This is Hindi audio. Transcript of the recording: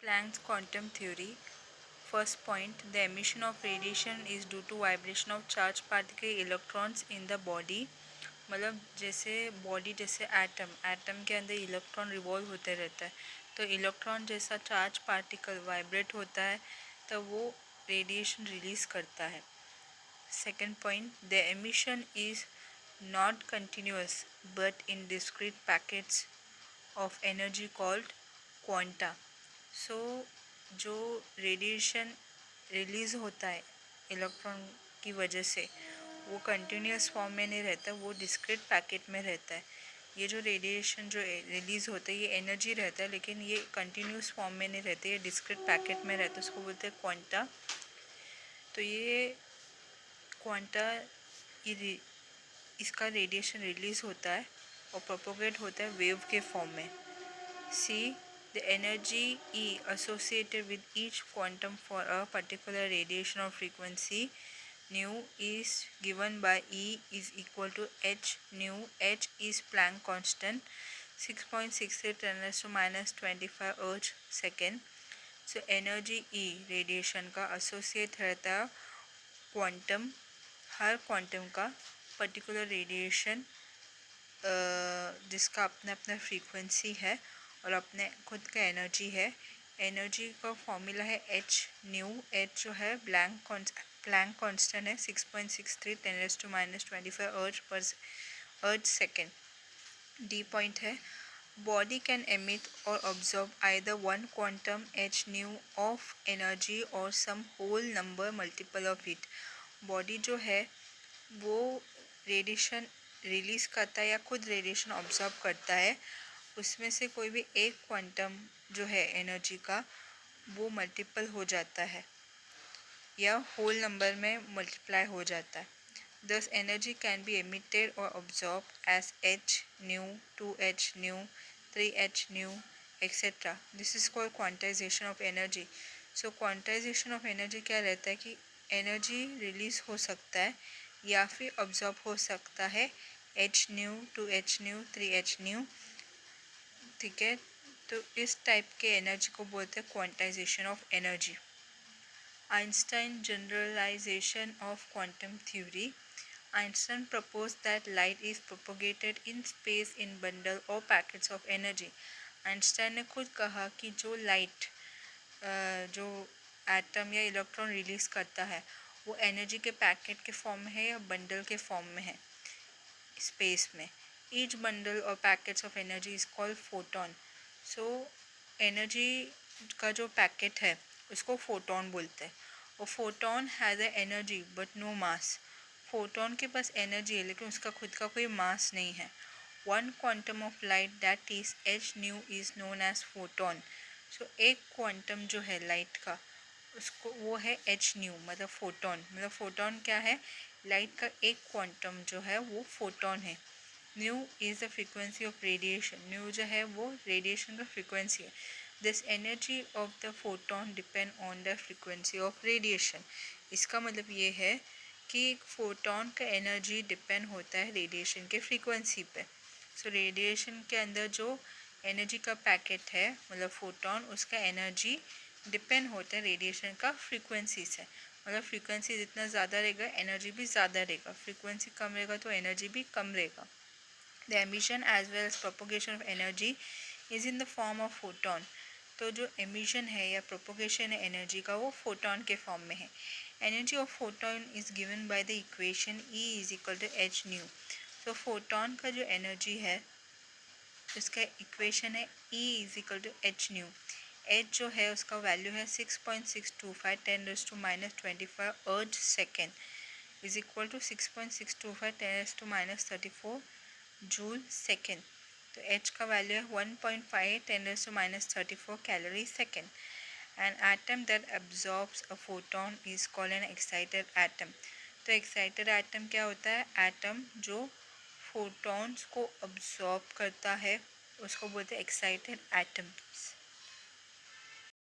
Planck's quantum theory. First point, the emission of radiation is due to vibration of charged particle electrons in the body. मतलब जैसे बॉडी जैसे एटम के अंदर इलेक्ट्रॉन रिवॉल्व होते रहता है, तो इलेक्ट्रॉन जैसा चार्ज पार्टिकल वाइब्रेट होता है तो वो रेडिएशन रिलीज करता है. Second point, the emission is not continuous but in discrete packets of energy called quanta. So जो रेडिएशन रिलीज़ होता है इलेक्ट्रॉन की वजह से वो कंटिन्यूस फॉर्म में नहीं रहता, वो डिस्क्रीट पैकेट में रहता है. ये जो रेडिएशन जो रिलीज़ होता है ये एनर्जी रहता है, लेकिन ये कंटिन्यूस फॉर्म में नहीं रहता, ये डिस्क्रीट पैकेट में रहता है, उसको बोलते हैं क्वांटा. तो ये क्वांटा इसका रेडिएशन रिलीज़ होता है और प्रोपोगेट होता है वेव के फॉर्म में. सी the energy E associated with each quantum for a particular radiation or frequency nu is given by E is equal to h nu. H is Planck constant 6.63 10 raised to minus 25 earth second. So energy E radiation का associate रहता है क्वांटम, हर क्वांटम का पर्टिकुलर रेडिएशन जिसका अपना अपना फ्रीक्वेंसी है और अपने खुद का एनर्जी है. एनर्जी का फॉर्मूला है एच न्यू. एच जो है प्लैंक कांस्टेंट है 6.63 10 raised to minus 25 अर्थ सेकेंड. डी पॉइंट है body can emit or absorb either one quantum h nu of energy or some whole number multiple of it. Body जो है वो रेडिएशन रिलीज़ करता है या खुद रेडिएशन ऑब्जॉर्ब करता है, उसमें से कोई भी एक क्वांटम जो है एनर्जी का वो मल्टीपल हो जाता है या होल नंबर में मल्टीप्लाई हो जाता है. दस energy can be emitted or absorb as h nu, 2h nu, 3h nu etcetera. This is called quantisation of energy. So quantisation of energy क्या रहता है कि एनर्जी रिलीज हो सकता है या फिर ऑब्जॉर्ब हो सकता है h new, 2h nu, 3h new. ठीक है, तो इस टाइप के एनर्जी को बोलते हैं quantisation of energy. Einstein generalisation of quantum theory. Einstein proposed that light is propagated in space in bundle or packets of energy. Einstein ने खुद कहा कि जो लाइट जो एटम या इलेक्ट्रॉन रिलीज करता है वो एनर्जी के पैकेट के फॉर्म में है या बंडल के फॉर्म में है स्पेस में. Each bundle or packets of energy is called photon. So energy का जो पैकेट है उसको फोटोन बोलते हैं. और photon has a energy but no mass. Photon के पास एनर्जी है लेकिन उसका खुद का कोई मास नहीं है. One quantum of light that is h nu is known as photon. So एक क्वांटम जो है लाइट का उसको वो है एच न्यू, मतलब फोटोन. मतलब फोटोन क्या है, लाइट का एक क्वांटम जो है वो फोटोन है. New is the frequency of radiation. New जो है वो रेडिएशन का फ्रीक्वेंसी है. This energy of the photon depend on the frequency of radiation. इसका मतलब ये है कि फोटोन का एनर्जी डिपेंड होता है रेडिएशन के फ्रीक्वेंसी पे. सो रेडिएशन के अंदर जो एनर्जी का पैकेट है मतलब फोटोन, उसका एनर्जी डिपेंड होता है रेडिएशन का फ्रीक्वेंसी से. मतलब फ्रीक्वेंसी जितना ज़्यादा रहेगा एनर्जी भी ज़्यादा रहेगा, फ्रीक्वेंसी कम रहेगा तो एनर्जी भी कम रहेगा. The emission as well as propagation of energy is in the form of photon. तो जो एमिशन है या प्रोपोगेशन है एनर्जी का वो फोटोन के फॉर्म में है. Energy of photon is given by the equation E is equal to h nu. तो फोटोन का जो एनर्जी है उसका इक्वेशन है E is equal to h nu. H जो है उसका वैल्यू है 6.625 10 raised to minus 25 अर्थ second is equal to 6.625 10 raised to minus 34 joule second. तो H का वैल्यू है 1.58 10 raised to minus 34 calorie second. An atom that absorbs a photon is called an excited atom. तो excited atom क्या होता है, एटम जो फोटॉन्स को absorb करता है उसको बोलते हैं excited atoms.